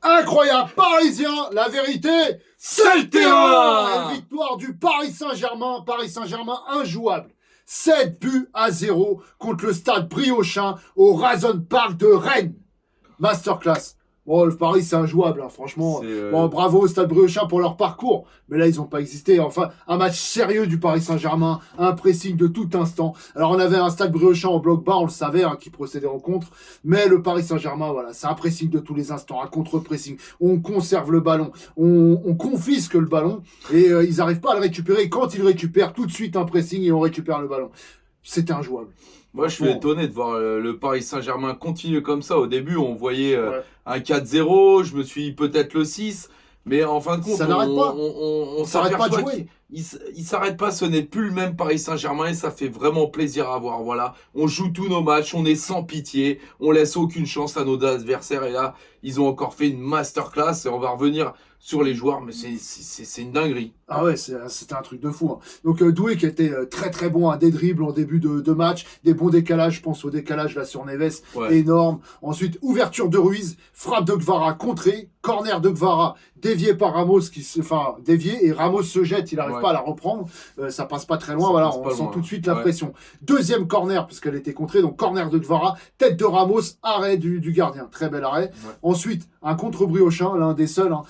Incroyable, Parisien, la vérité, c'est le terrain. Victoire du Paris Saint-Germain, injouable. 7-0 contre le stade Briochin au Razon Park de Rennes. Masterclass. Bon, le Paris, c'est injouable, hein, franchement. Bon, bravo au Stade Briochin pour leur parcours. Mais là, ils n'ont pas existé. Enfin, un match sérieux du Paris Saint-Germain, un pressing de tout instant. Alors, on avait un Stade Briochin en bloc bas, on le savait, hein, qui procédait en contre. Mais le Paris Saint-Germain, voilà, c'est un pressing de tous les instants, un contre-pressing. On conserve le ballon, on confisque le ballon et ils n'arrivent pas à le récupérer. Quand ils le récupèrent, tout de suite un pressing et on récupère le ballon. C'était injouable. Moi, je suis étonné de voir le Paris Saint-Germain continuer comme ça. Au début, on voyait un 4-0, je me suis dit peut-être le 6, mais en fin de compte, ça n'arrête pas. On s'arrête pas de jouer. Il s'arrête pas, ce n'est plus le même Paris Saint-Germain et ça fait vraiment plaisir à voir. Voilà, on joue tous nos matchs, on est sans pitié, on laisse aucune chance à nos adversaires et là, ils ont encore fait une masterclass et on va revenir sur les joueurs, mais c'est une dinguerie. Ah ouais, c'était un truc de fou. Hein. Donc Doué qui était très très bon à des dribbles en début de match, des bons décalages, je pense au décalage là sur Neves, énorme. Ensuite, ouverture de Ruiz, frappe de Kvara contrée, corner de Kvara, dévié par Ramos, dévié et Ramos se jette, il n'arrive pas à la reprendre, ça passe pas très loin, voilà, on sent tout de suite la pression. Deuxième corner, parce qu'elle était contrée, donc corner de Kvara, tête de Ramos, arrêt du gardien, très bel arrêt. Ensuite, un contre Briochin, l'un des seuls, hein.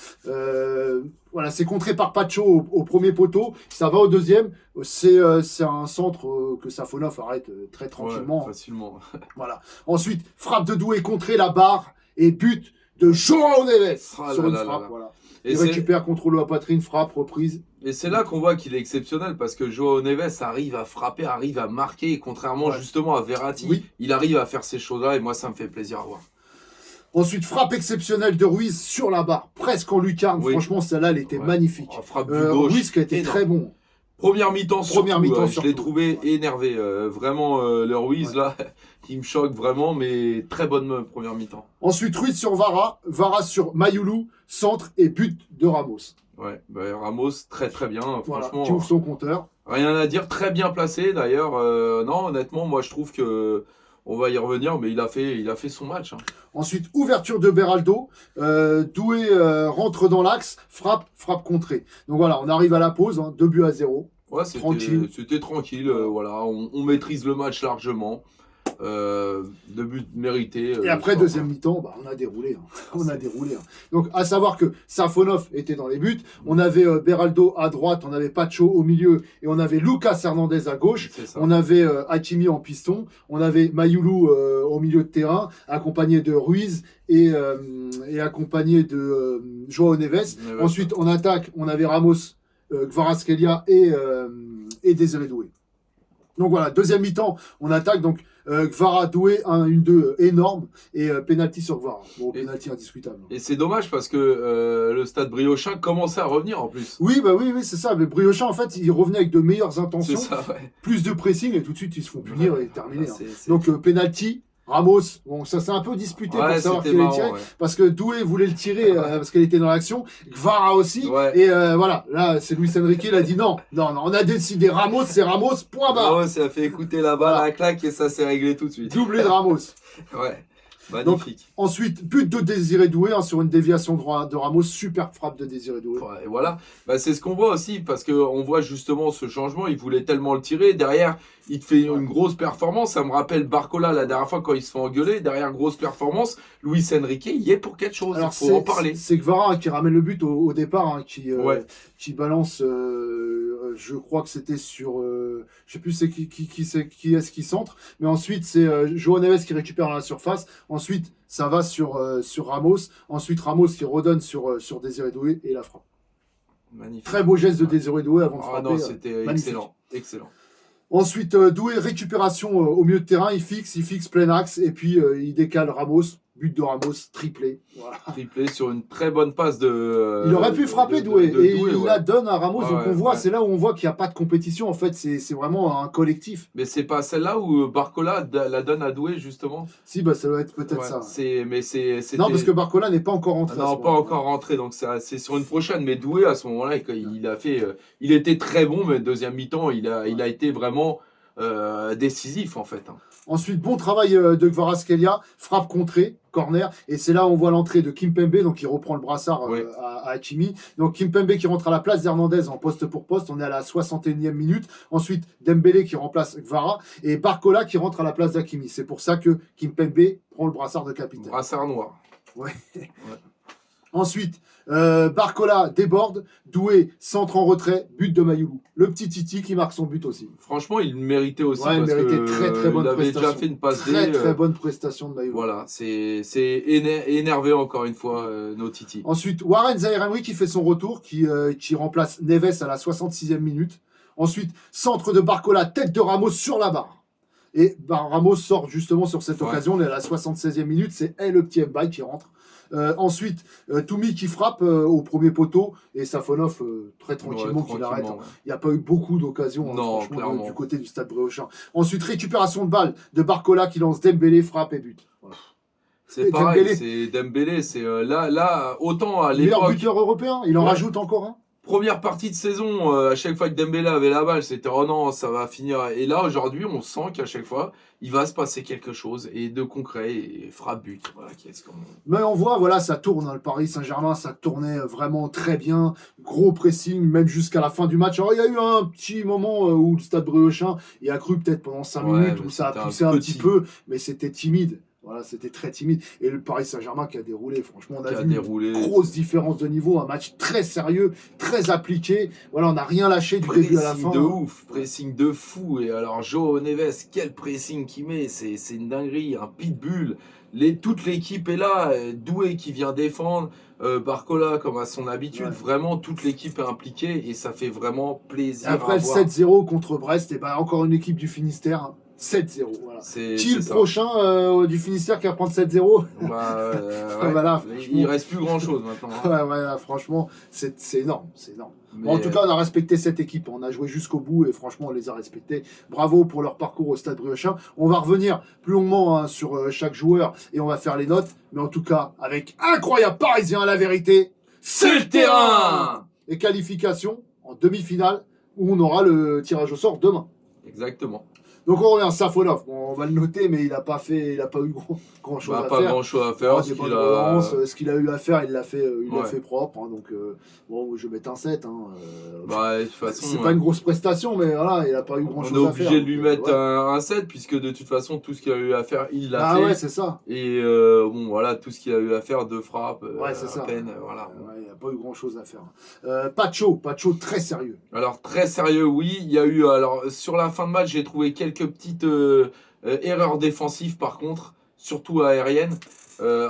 Voilà, c'est contré par Pacho au premier poteau, ça va au deuxième, c'est un centre que Safonov arrête très tranquillement. Facilement. Voilà. Ensuite, frappe de Doué contré la barre et but de João Neves sur une frappe. Voilà. Il récupère, contrôle à la poitrine, frappe, reprise. Et c'est là qu'on voit qu'il est exceptionnel parce que João Neves arrive à frapper, arrive à marquer, et contrairement justement à Verratti, il arrive à faire ces choses-là et moi ça me fait plaisir à voir. Ensuite, frappe exceptionnelle de Ruiz sur la barre, presque en lucarne. Franchement, celle-là, elle était magnifique. Frappe du gauche. Ruiz qui a été très bon. Première mi-temps, je l'ai trouvé énervé. Vraiment, le Ruiz, là, il me choque vraiment, mais très bonne première mi-temps. Ensuite, Ruiz sur Vara, Vara sur Mayoulou, centre et but de Ramos. Ouais, Ramos, très très bien, franchement. Qui ouvre son compteur. Rien à dire, très bien placé d'ailleurs. Non, honnêtement, moi je trouve que... On va y revenir, mais il a fait son match. Hein. Ensuite, ouverture de Beraldo. Doué rentre dans l'axe, frappe contrée. Donc voilà, on arrive à la pause, 2-0. Ouais, c'était tranquille. Voilà, on maîtrise le match largement. 2 buts mérités. Et après, deuxième mi-temps, on a déroulé. On a déroulé. Donc, à savoir que Safonov était dans les buts. On avait Beraldo à droite, on avait Pacho au milieu et on avait Lucas Hernandez à gauche. On avait Hakimi en piston. On avait Mayoulou au milieu de terrain, accompagné de Ruiz et accompagné de João Neves. Ensuite, en attaque, on avait Ramos, Kvaratskhelia et Désiré Doué. Donc voilà, deuxième mi-temps, on attaque. Donc Kvara, Doué, 1-1-2 énorme et penalty sur Kvara. Bon, penalty indiscutable. Et c'est dommage parce que le stade Briochin commençait à revenir en plus. Oui, c'est ça. Mais Briochin, en fait, il revenait avec de meilleures intentions. Ça, plus de pressing et tout de suite, ils se font punir et terminer. Donc penalty. Ramos, bon, ça s'est un peu disputé pour savoir qui allait tirer, parce que Doué voulait le tirer parce qu'elle était dans l'action, Kvara aussi, et voilà, là, c'est Luis Enrique, il a dit non, on a décidé, Ramos, c'est Ramos, point barre. Ramos, ça a fait écouter la balle à la claque et ça s'est réglé tout de suite. Doublé de Ramos. Ouais. Magnifique. Donc, ensuite, but de Désiré Doué sur une déviation de Ramos, superbe frappe de Désiré Doué. Et voilà, c'est ce qu'on voit aussi, parce qu'on voit justement ce changement, il voulait tellement le tirer, derrière, il te fait une grosse performance, ça me rappelle Barcola la dernière fois quand il se fait engueuler, derrière grosse performance, Luis Enrique, il y est pour quelque chose, il faut en parler. C'est Kvara qui ramène le but au départ, qui balance, je crois que c'était sur, je sais plus c'est qui est-ce qui centre, mais ensuite c'est João Neves qui récupère dans la surface, ensuite ça va sur Ramos, ensuite Ramos qui redonne sur Désiré Doué et la frappe. Magnifique. Très beau geste de Désiré Doué avant de frapper. Non, c'était excellent. Ensuite, Doué, récupération au milieu de terrain, il fixe plein axe et puis il décale Ramos. But de Ramos, triplé. Voilà. Triplé sur une très bonne passe de... il aurait pu frapper Doué. Il la donne à Ramos. Donc on voit, c'est là où on voit qu'il n'y a pas de compétition. En fait, c'est vraiment un collectif. Mais c'est pas celle-là où Barcola la donne à Doué, justement? Si, ça doit être peut-être ça. Non, parce que Barcola n'est pas encore rentré. Non, pas encore rentré. Donc c'est sur une prochaine. Mais Doué, à ce moment-là, il était très bon. Mais deuxième mi-temps, il a été vraiment... décisif en fait. Hein. Ensuite, bon travail de Kvaratskhelia, frappe contrée, corner. Et c'est là où on voit l'entrée de Kimpembe, donc il reprend le brassard à Hakimi. Donc Kimpembe qui rentre à la place d'Hernandez en poste pour poste. On est à la 61e minute. Ensuite, Dembélé qui remplace Kvara. Et Barcola qui rentre à la place d'Hakimi. C'est pour ça que Kimpembe prend le brassard de capitaine. Brassard noir. Ouais. Ensuite, Barcola déborde, Doué centre en retrait, but de Mayoulou. Le petit Titi qui marque son but aussi. Franchement, il méritait aussi il parce méritait que très bonne il avait prestation. déjà fait une passe très bonne prestation de Mayoulou. Voilà, c'est énervé encore une fois nos Titi. Ensuite, Warren Zaïre-Emery qui fait son retour, qui remplace Neves à la 66e minute. Ensuite, centre de Barcola, tête de Ramos sur la barre. Et Ramos sort justement sur cette occasion, on est à la 76e minute, c'est le petit Mbaye qui rentre. Ensuite, Toumi qui frappe au premier poteau et Safonov très tranquillement qui l'arrête. Ouais. Il n'y a pas eu beaucoup d'occasions franchement du côté du stade Bréochin. Ensuite, récupération de balle de Barcola qui lance Dembélé, frappe et but. Voilà. C'est pareil, c'est Dembélé, c'est là autant à l'époque. Meilleur buteur européen, il en rajoute encore un. Première partie de saison, à chaque fois que Dembélé avait la balle, c'était oh non, ça va finir. Et là, aujourd'hui, on sent qu'à chaque fois, il va se passer quelque chose et de concret et frappe but. Voilà, mais on voit, voilà, ça tourne. Hein, le Paris Saint-Germain, ça tournait vraiment très bien. Gros pressing, même jusqu'à la fin du match. Alors, il y a eu un petit moment où le stade Bréochin, il a cru peut-être pendant 5 minutes où ça a poussé un petit peu, mais c'était timide. Voilà, c'était très timide. Et le Paris Saint-Germain qui a déroulé, franchement, on a vu une grosse différence de niveau, un match très sérieux, très appliqué. Voilà, on n'a rien lâché du début à la fin. Pressing de ouf, pressing de fou. Et alors, Joao Neves, quel pressing qu'il met, c'est une dinguerie, un pitbull. Toute l'équipe est là, Doué qui vient défendre, Barcola comme à son habitude, vraiment toute l'équipe est impliquée et ça fait vraiment plaisir. Après le 7-0 contre Brest, et encore une équipe du Finistère. Hein. 7-0. Voilà. Qui le prochain du Finistère qui va prendre 7-0 voilà, il reste plus grand chose maintenant. Hein. Franchement, c'est énorme. C'est énorme. Mais en tout cas, on a respecté cette équipe. On a joué jusqu'au bout et franchement, on les a respectés. Bravo pour leur parcours au stade Bréochin. On va revenir plus longuement sur chaque joueur et on va faire les notes. Mais en tout cas, avec incroyable Parisien à la vérité, c'est le terrain. Et qualification en demi-finale où on aura le tirage au sort demain. Exactement. Donc on revient à Safonov. Bon, on va le noter, mais il n'a pas eu grand chose à faire. Pas grand chose à faire. Ce qu'il a eu à faire, il l'a fait propre. Hein, donc bon, je vais mettre un 7. Hein, de toute façon, c'est pas une grosse prestation, mais voilà, il n'a pas eu grand chose à faire. On est obligé de lui mettre un 7, puisque de toute façon, tout ce qu'il a eu à faire, il l'a fait. Ah ouais, c'est ça. Et bon, voilà, tout ce qu'il a eu à faire, 2 frappes, c'est ça. à peine. Voilà. Il n'y a pas eu grand chose à faire. Pacho très sérieux. Alors, très sérieux, oui. Il y a eu, sur la fin de match, j'ai trouvé quelques petites erreurs défensives, par contre, surtout aériennes.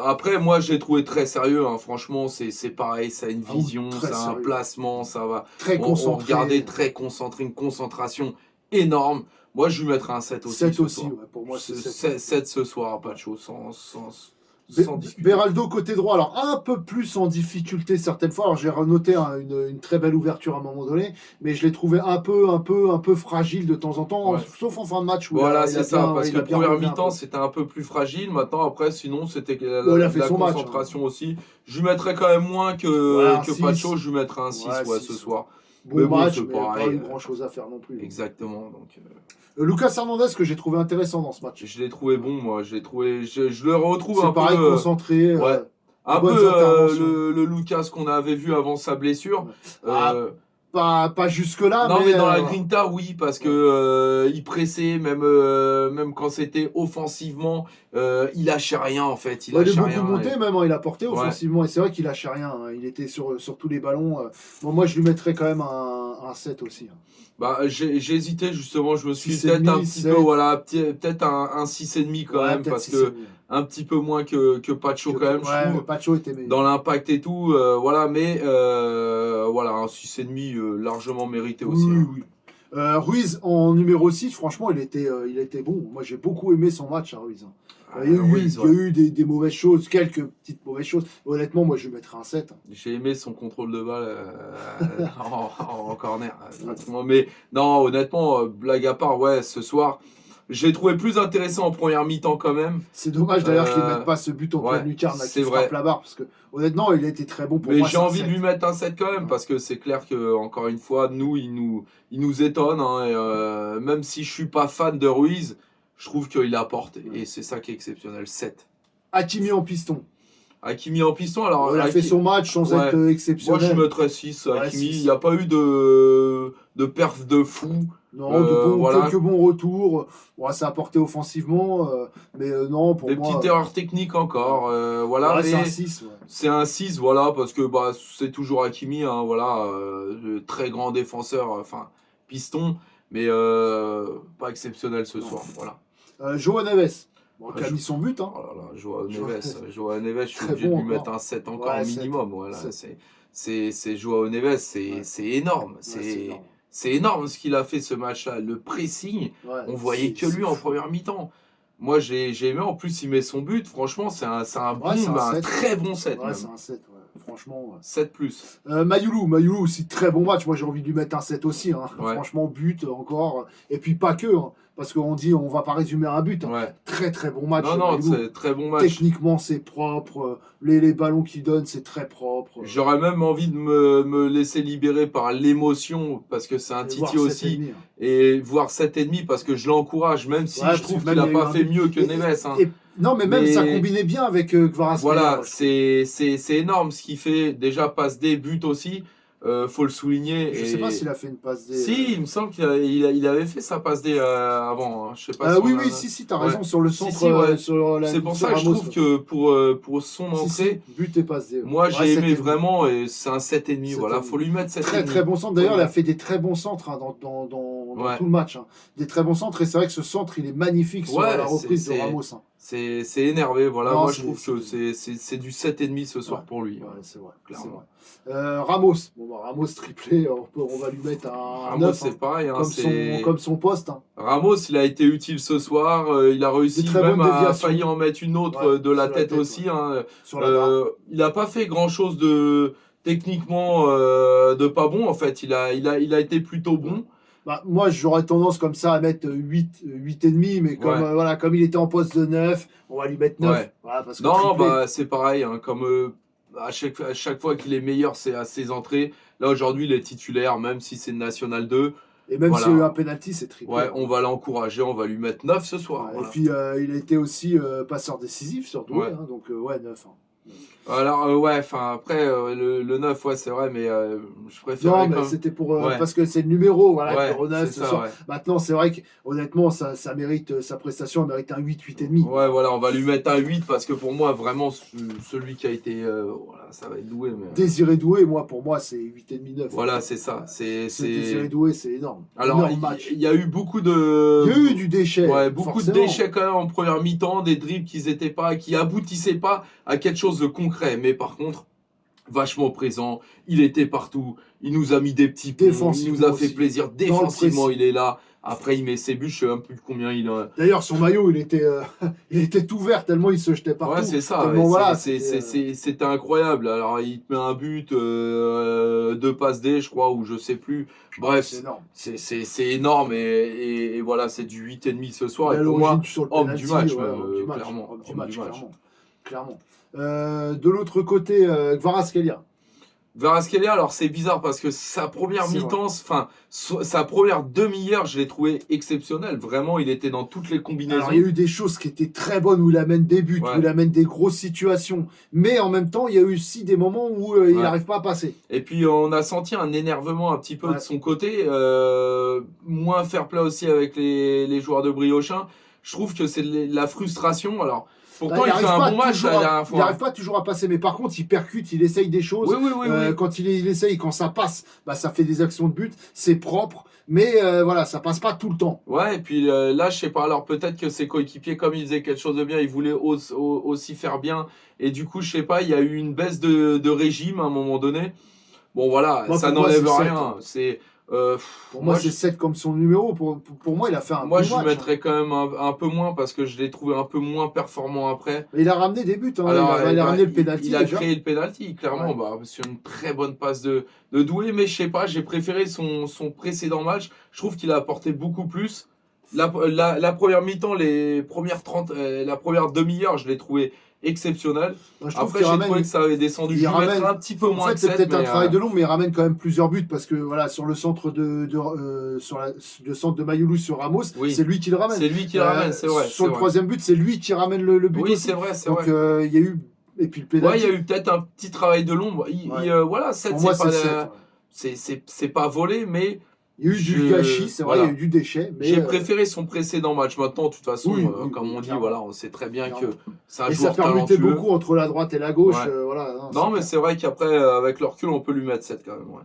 Après, moi, je l'ai trouvé très sérieux. Hein. Franchement, c'est pareil. Ça a une vision, ça a un placement, ça va. Très concentré. On regardait très concentré, une concentration énorme. Moi, je lui mettrai un 7 aussi. 7 aussi, pour moi, c'est 7. 7 ce soir, Pacho, sans Beraldo côté droit, alors un peu plus en difficulté certaines fois. Alors j'ai renoté une très belle ouverture à un moment donné, mais je l'ai trouvé un peu fragile de temps en temps, sauf en fin de match. Où voilà, c'est ça, parce que première mi-temps c'était un peu plus fragile. Maintenant, après, sinon c'était la concentration match, aussi. Je lui mettrais quand même moins que Pacho, je lui mettrais un 6 ce soir. Bon match, mais pas eu grand chose à faire non plus. Exactement. Donc, Lucas Hernandez que j'ai trouvé intéressant dans ce match. Je l'ai trouvé bon, moi. Je le retrouve un pareil, peu concentré. Un peu le Lucas qu'on avait vu avant sa blessure. Pas jusque-là. Non, mais dans la Grinta, oui, parce que il pressait, même quand c'était offensivement, il lâchait rien en fait. Il a beaucoup monté, même, il a porté offensivement, et c'est vrai qu'il lâchait rien. Hein. Il était sur tous les ballons. Bon, moi, je lui mettrais quand même un 7 aussi. Hein. Bah, j'ai hésité justement, je me suis peut-être un petit peu, peut-être un 6,5 quand même, parce que un petit peu moins que Pacho quand même, je trouve. Pacho était meilleur. Dans l'impact et tout, mais voilà, un 6,5 largement mérité aussi. Oui. Ruiz en numéro 6, franchement, il était bon. Moi, j'ai beaucoup aimé son match à Ruiz. Il y a eu des mauvaises choses, quelques petites mauvaises choses. Honnêtement, moi, je lui mettrais un 7. J'ai aimé son contrôle de balle en corner, pratiquement. Mais non, honnêtement, blague à part, ce soir, Je l'ai trouvé plus intéressant en première mi-temps quand même. C'est dommage d'ailleurs qu'il ne mette pas ce but en pleine lucarne qui frappe la barre, parce que honnêtement, il a été très bon pour moi. Mais j'ai envie de lui mettre un 7 quand même, parce que c'est clair que encore une fois, il nous étonne. Hein, et, même si je suis pas fan de Ruiz, je trouve qu'il apporte. Et c'est ça qui est exceptionnel. 7. Hakimi en piston. Hakimi en piston, alors. Il a fait son match sans être exceptionnel. Moi, je mettrais 6. Hakimi, il n'y a pas eu de perf de fou. Non, quelques bons retours. Bon, ça a apporté offensivement, mais non, pour moi. Des petites erreurs techniques encore. Voilà, c'est un 6. C'est un 6, voilà, parce que c'est toujours Hakimi, hein, voilà, très grand défenseur, enfin, piston, mais pas exceptionnel ce soir. Voilà. João Neves. Bon, qui a mis son but. Hein. Oh là là, João Neves, je suis obligé de lui mettre un 7 encore minimum. Voilà, c'est João Neves, c'est énorme. C'est énorme ce qu'il a fait ce match-là. Le pressing, on voyait que lui en première mi-temps. Moi, j'ai aimé. En plus, il met son but. Franchement, c'est un très bon 7. Ouais, c'est un 7. Franchement. 7 plus. Mayoulou aussi, très bon match. Moi, j'ai envie de lui mettre un 7 aussi. Hein. Franchement, but encore. Et puis, pas que. Hein. Parce qu'on dit, on va pas résumer un but. Hein. Très, très bon match. Non, c'est très bon match. Techniquement, c'est propre. Les ballons qu'il donne, c'est très propre. J'aurais même envie de me laisser libérer par l'émotion, parce que c'est un Titi aussi. Et voir 7,5 parce que je l'encourage, même si je trouve qu'il n'a pas fait mieux que Neves. Hein. Non, mais même ça combinait bien avec Kvaratskhelia. Voilà, c'est énorme ce qu'il fait. Déjà, passe des buts aussi. Faut le souligner. Je sais pas s'il a fait une passe D. Si, il me semble qu'il avait fait sa passe D avant. Hein. Je sais pas. Oui, t'as raison, sur le centre. C'est pour ça que je trouve que pour son entrée, but et passe D. Moi, j'ai aimé vraiment, et c'est un 7,5. Voilà, faut lui mettre 7,5. Très, très bon centre. D'ailleurs, il a fait des très bons centres dans tout le match. Hein. Des très bons centres, et c'est vrai que ce centre, il est magnifique sur la reprise de Ramos. Hein. C'est énervé, voilà. Moi, je trouve que c'est du 7,5 ce soir pour lui. Ouais, c'est vrai, clairement. Ramos, Ramos triplé, on va lui mettre un Ramos, 9. c'est pareil. Hein, comme son poste. Hein. Ramos, il a été utile ce soir. Il a réussi même à failli en mettre une autre de la tête aussi. Hein. Il n'a pas fait grand-chose de techniquement de pas bon, en fait. Il a été plutôt bon. Moi, j'aurais tendance comme ça à mettre 8,5, mais comme il était en poste de 9, on va lui mettre 9. Ouais. Voilà, parce que non, c'est pareil. Hein, comme à chaque fois qu'il est meilleur, c'est à ses entrées. Là, aujourd'hui, il est titulaire, même si c'est National 2. Et même s'il y a eu un penalty, c'est triplé. Ouais, on va l'encourager, on va lui mettre 9 ce soir. Et puis, il a été aussi passeur décisif sur Douai, hein, donc 9. Hein. Alors, après, le 9, c'est vrai, mais je préfère. Non, mais c'était pour. Parce que c'est le numéro, numéro 9 ce soir. Maintenant, c'est vrai que, honnêtement, ça mérite, sa prestation, elle mérite un 8, 8,5. Ouais, voilà, on va lui mettre un 8 parce que pour moi, vraiment, celui qui a été. Ça va être Doué. Mais... Désiré Doué, pour moi, c'est 8,5, 9. Voilà, c'est ça. Désiré Doué, c'est énorme. Alors, il y a eu beaucoup de. Il y a eu du déchet. Ouais, beaucoup de déchets quand même en première mi-temps, des dribbles qui aboutissaient pas à quelque chose de concret. Mais par contre, vachement présent, il était partout, il nous a mis des petits points, il nous a fait plaisir, défensivement il est là, après il met ses buts, je sais même plus combien il a. D'ailleurs son maillot il était tout vert tellement il se jetait partout. Ouais c'est ça, c'était incroyable, alors il te met un but, 2 passes D je crois, ou je sais plus, bref c'est énorme et voilà c'est du 8,5 ce soir, et pour moi homme du match, clairement. De l'autre côté, Kvaratskhelia. Kvaratskhelia, alors c'est bizarre parce que sa première mi-temps, sa première demi-heure, je l'ai trouvé exceptionnelle. Vraiment, il était dans toutes les combinaisons. Alors, il y a eu des choses qui étaient très bonnes où il amène des buts, où il amène des grosses situations. Mais en même temps, il y a eu aussi des moments où il n'arrive pas à passer. Et puis, on a senti un énervement un petit peu de son côté. Moins fair play aussi avec les joueurs de Briochin. Je trouve que c'est de la frustration. Alors, pourtant, il fait un bon match la dernière fois. Il n'arrive pas toujours à passer, mais par contre, il percute, il essaye des choses. Oui. Quand il essaye, quand ça passe, ça fait des actions de but, c'est propre, mais ça passe pas tout le temps. Ouais, et puis là, je sais pas, alors peut-être que ses coéquipiers, comme ils faisaient quelque chose de bien, ils voulaient aussi faire bien, et du coup, je sais pas, il y a eu une baisse de régime à un moment donné. Bon, voilà, ça n'enlève rien. C'est... pour moi, c'est 7 comme son numéro. Pour moi, il a fait un bon match. Moi, je mettrais quand même un peu moins parce que je l'ai trouvé un peu moins performant après. Il a ramené des buts. Hein. Alors, il a ramené le pénalty. Il a créé le pénalty, clairement, sur une très bonne passe de Doué. Mais je sais pas, j'ai préféré son précédent match. Je trouve qu'il a apporté beaucoup plus. La première mi-temps, les premières 30, la première demi-heure, je l'ai trouvé exceptionnel. Moi, je trouve Après, qu'il j'ai ramène, trouvé que ça avait descendu. il Je vais ramène. mettre un petit peu En moins fait, que c'est 7, peut-être un mais travail de long, mais il ramène quand même plusieurs buts parce que voilà, sur le centre le centre de Mayoulou sur Ramos, oui, c'est lui qui le ramène. c'est lui qui le ramène, c'est vrai. Sur le troisième but, c'est lui qui ramène le but Oui, aussi. c'est vrai, c'est Donc vrai. il y a eu et puis le Ouais, il pénalty. y a eu peut-être un petit travail de l'ombre. Ouais. Voilà, 7, Pour moi, c'est pas, c'est 7. c'est pas volé, mais Il y a eu du gâchis, c'est vrai, il y a voilà. eu du déchet. Mais J'ai préféré son précédent match. Maintenant, de toute façon, oui, oui, comme oui, on dit, clairement. voilà, on sait très bien que c'est un Et ça joueur permutait talentueux. beaucoup entre la droite et la gauche. Ouais. Voilà, Non, mais clair. c'est vrai qu'après, avec le recul, on peut lui mettre 7 quand même. Ouais.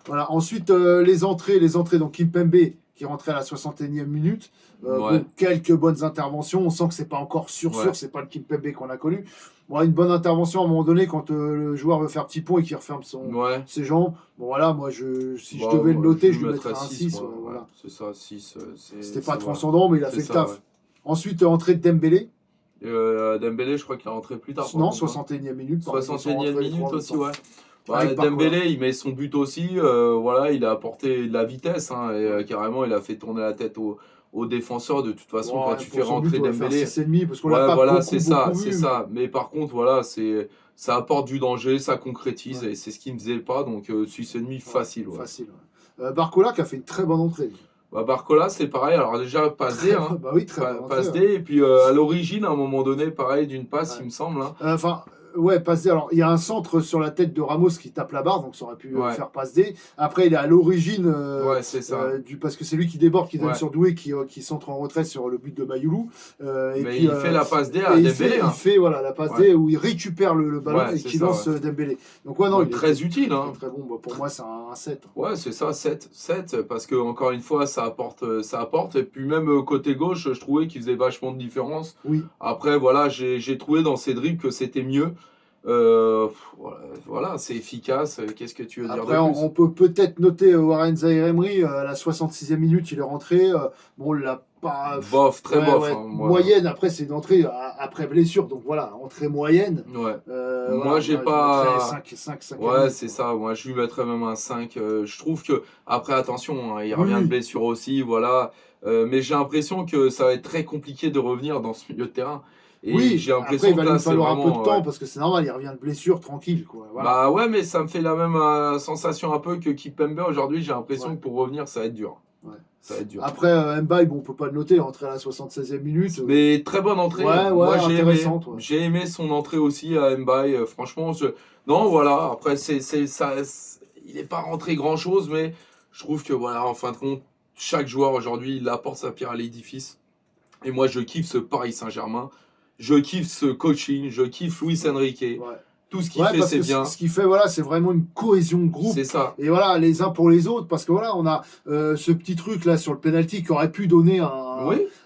Voilà. Ensuite, les entrées, donc Kimpembe qui rentrait à la 61e minute. Ouais. Bon, quelques bonnes interventions. On sent que c'est pas encore sûr, Ouais. c'est pas le Kimpembe qu'on a connu. Bon, une bonne intervention à un moment donné quand le joueur veut faire petit pont et qu'il referme Ouais. ses jambes. Bon, voilà, moi, si je Bah, devais le noter, je lui mettrais mettrais un 6. Voilà. C'est ça, 6. C'était pas transcendant, mais il a fait le taf. Ouais. Ensuite, entrée de Dembélé. Dembélé, je crois qu'il est rentré plus tard. Non, 61e minute. 61e minute aussi, ouais. Avec Dembélé, il met son but aussi. Voilà, il a apporté de la vitesse. Hein, et carrément, il a fait tourner la tête aux défenseurs. De toute façon, quand tu fais rentrer Dembélé. 6,5 parce qu'on l'a pas voilà, beaucoup, c'est ça, beaucoup c'est vu, ça. Mais par contre, voilà, ça apporte du danger, ça concrétise. Ouais. Et c'est ce qu'il ne faisait pas. Donc, 6,5 facile. Ouais. Facile. Ouais. Barcola qui a fait une très bonne entrée. Bah, Barcola, c'est pareil. Alors, déjà, passe D. Hein. Bah oui, très bonne Passe entrée. D. Et puis, à l'origine, à un moment donné, pareil, d'une passe, il me semble. Hein. Enfin, ouais, passe D. Alors, il y a un centre sur la tête de Ramos qui tape la barre, donc ça aurait pu faire passe D. Après, il est à l'origine c'est ça. parce que c'est lui qui déborde, qui donne Ouais. sur Doué, qui centre en retrait sur le but de Mayoulou. Mais puis, il fait la passe D à il Dembélé. il fait voilà, la passe D où il récupère le ballon Ouais, et c'est qui ça, lance Dembélé. Donc, ouais, non, Donc, il est très utile. Hein. très bon. Bah, pour moi, c'est un 7. Ouais, c'est ça, 7, parce que encore une fois, ça apporte. Et puis même côté gauche, je trouvais qu'il faisait vachement de différence. Oui. Après, voilà, j'ai trouvé dans ses dribbles que c'était mieux. Voilà, c'est efficace. Qu'est-ce que tu veux dire Après, de plus on peut peut-être noter Warren Zaïre-Emery, à la 66e minute, il est rentré. Bon, la pas. Bof, très Ouais, bof. ouais, Hein, moi. moyenne, après, c'est une entrée après blessure. Donc voilà, entrée moyenne. Ouais. Moi, Moi, j'ai pas. 5 Ouais, c'est ça. Moi, je lui mettrais même un 5. Je trouve que, après, attention, hein, il revient de blessure aussi, voilà. Mais j'ai l'impression que ça va être très compliqué de revenir dans ce milieu de terrain. Et oui, j'ai après, l'impression il va que là, lui c'est falloir un peu vraiment. de temps parce que c'est normal, il revient de blessure, tranquille. Quoi. Voilà. Bah ouais, mais ça me fait la même sensation un peu que Kimpembe aujourd'hui. J'ai l'impression que pour revenir, ça va être dur. Ouais. Ça va être dur. Après, Mbaye, bon, on peut pas le noter, il est rentré à la 76e minute. Mais très bonne entrée. Ouais, Moi, intéressante. Ouais. j'ai aimé son entrée aussi à Mbaye. Franchement, non, voilà. Après, il n'est pas rentré grand-chose, mais je trouve que, voilà, en fin de compte, chaque joueur aujourd'hui, il apporte sa pierre à l'édifice. Et moi, je kiffe ce Paris Saint-Germain. Je kiffe ce coaching. Je kiffe Luis Enrique. Ouais. Tout ce qu'il fait, c'est bien. Ce qu'il fait, voilà, c'est vraiment une cohésion de groupe. C'est ça. Et voilà, les uns pour les autres, parce que voilà, on a ce petit truc là sur le penalty qui aurait pu donner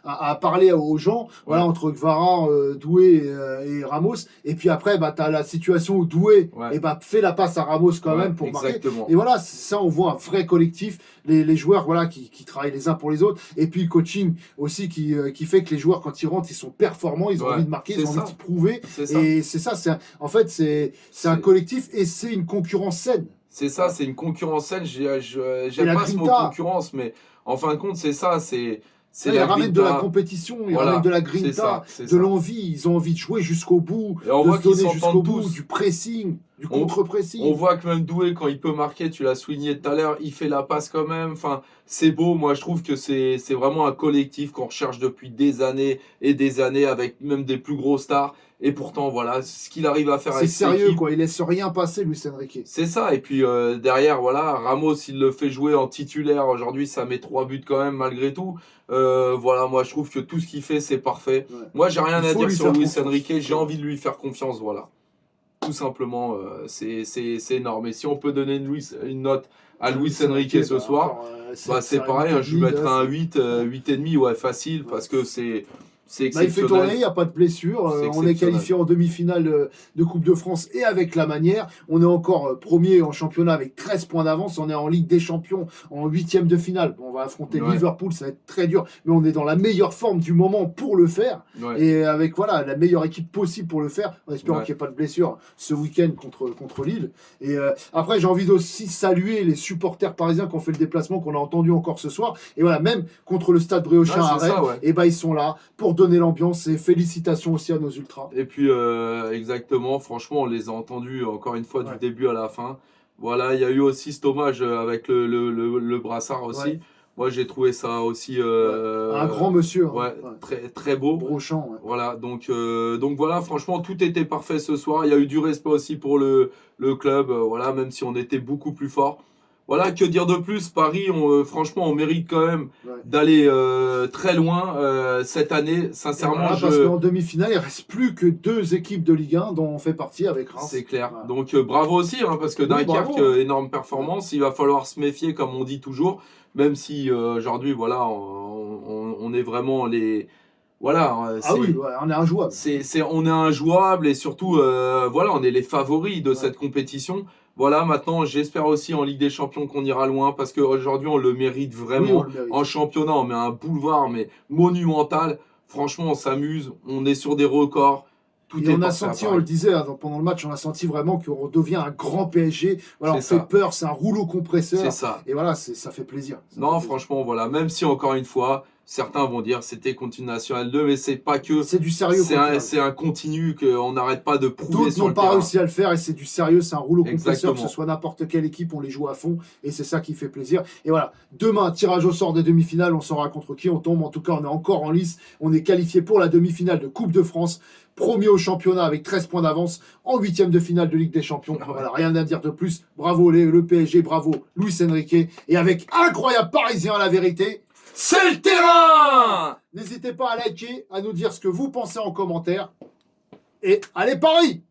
à parler aux gens, voilà, entre Gvara, Doué et Ramos. Et puis après, bah, tu as la situation où Doué fait la passe à Ramos quand même pour marquer. Et voilà, ça, on voit un vrai collectif. Les joueurs voilà, qui travaillent les uns pour les autres. Et puis le coaching aussi qui fait que les joueurs, quand ils rentrent, ils sont performants, ils ont envie de marquer, ils ont envie de se prouver. Et c'est ça, en fait, c'est un collectif et c'est une concurrence saine. C'est ça, c'est une concurrence saine. J'aime pas ce mot concurrence, mais en fin de compte, c'est ça. Ils ramènent de la compétition, ils ramènent de la grinta, de l'envie. Ils ont envie de jouer jusqu'au bout, et on voit de se donner jusqu'au tous. bout, du pressing, du contre-pressing. On voit que même Doué, quand il peut marquer, tu l'as souligné tout à l'heure, il fait la passe quand même. Enfin, c'est beau. Moi, je trouve que c'est vraiment un collectif qu'on recherche depuis des années et des années avec même des plus gros stars. Et pourtant, voilà, ce qu'il arrive à faire avec c'est sérieux, quoi. Il laisse rien passer, Luis Enrique. C'est ça. Et puis derrière, voilà, Ramos, il le fait jouer en titulaire. Aujourd'hui, ça met 3 buts quand même, malgré tout. Voilà, moi, je trouve que tout ce qu'il fait, c'est parfait. Ouais. Moi, j'ai rien à dire sur Luis Enrique. J'ai envie de lui faire confiance, voilà. Tout simplement, c'est énorme. Et si on peut donner une note à Luis Enrique ce soir, c'est pareil. Je lui mettrai un 8, 8,5, ouais, facile, parce que c'est... C'est Bah, il fait exceptionnel. tourner, il n'y a pas de blessure. C'est On est exceptionnel. qualifié en demi-finale de Coupe de France et avec la manière. On est encore premier en championnat avec 13 points d'avance. On est en Ligue des Champions en huitième de finale. On va affronter Ouais. Liverpool, ça va être très dur. Mais on est dans la meilleure forme du moment pour le faire. Ouais. Et avec voilà, la meilleure équipe possible pour le faire, en espérant Ouais. qu'il n'y ait pas de blessure ce week-end contre Lille. Et après, j'ai envie aussi saluer les supporters parisiens qui ont fait le déplacement, qu'on a entendu encore ce soir. Et voilà, même contre le Stade Briochin à Ouais, c'est Rennes, ça, ouais. et ben ils sont là pour donner l'ambiance. Et félicitations aussi à nos ultras. Et puis, exactement, franchement, on les a entendus encore une fois Ouais. du début à la fin. Voilà, il y a eu aussi cet hommage avec le brassard aussi. Ouais. Moi, j'ai trouvé ça aussi Un grand monsieur. Hein. ouais, très, très beau. Brochant. Ouais. Voilà, donc voilà, franchement, tout était parfait ce soir. Il y a eu du respect aussi pour le club, voilà, même si on était beaucoup plus fort. Voilà, que dire de plus? Paris, franchement, on mérite quand même Ouais. d'aller très loin cette année. Et Sincèrement, voilà, parce qu'en demi-finale, il reste plus que 2 équipes de Ligue 1 dont on fait partie avec Reims. c'est clair. Voilà. Donc bravo aussi, hein, parce que Oui, Dunkerque, bravo. énorme performance. Il va falloir se méfier, comme on dit toujours, même si aujourd'hui, voilà, on est vraiment les... Voilà, Ah oui, ouais, on est injouable. on est injouable et surtout, voilà, on est les favoris de Ouais. cette compétition. Voilà, maintenant, j'espère aussi en Ligue des Champions qu'on ira loin parce qu'aujourd'hui, on le mérite Oui, vraiment. on le mérite. En championnat, on met un boulevard, mais monumental. Franchement, on s'amuse, on est sur des records. Tout Et est on a parfait à senti, on Paris. le disait pendant le match, on a senti vraiment qu'on devient un grand PSG. Voilà, on C'est fait ça. peur, c'est un rouleau compresseur. C'est ça. Et voilà, ça fait plaisir. Ça Non, fait plaisir. franchement, voilà. Même si, encore une fois, certains vont dire c'était continu National 2, mais c'est pas que. C'est du sérieux. C'est un continu qu'on n'arrête pas de prouver D'autres sur n'ont le pas terrain. réussi à le faire et c'est du sérieux, c'est un rouleau compresseur, Exactement. que ce soit n'importe quelle équipe, on les joue à fond et c'est ça qui fait plaisir. Et voilà, demain, tirage au sort des demi-finales, on saura contre qui on tombe. En tout cas, on est encore en lice, on est qualifié pour la demi-finale de Coupe de France, premier au championnat avec 13 points d'avance, en huitième de finale de Ligue des Champions. Ouais. Voilà, rien à dire de plus. Bravo le PSG, bravo Luis Enrique et avec incroyable parisien à la vérité. C'est le terrain! N'hésitez pas à liker, à nous dire ce que vous pensez en commentaire. Et allez Paris!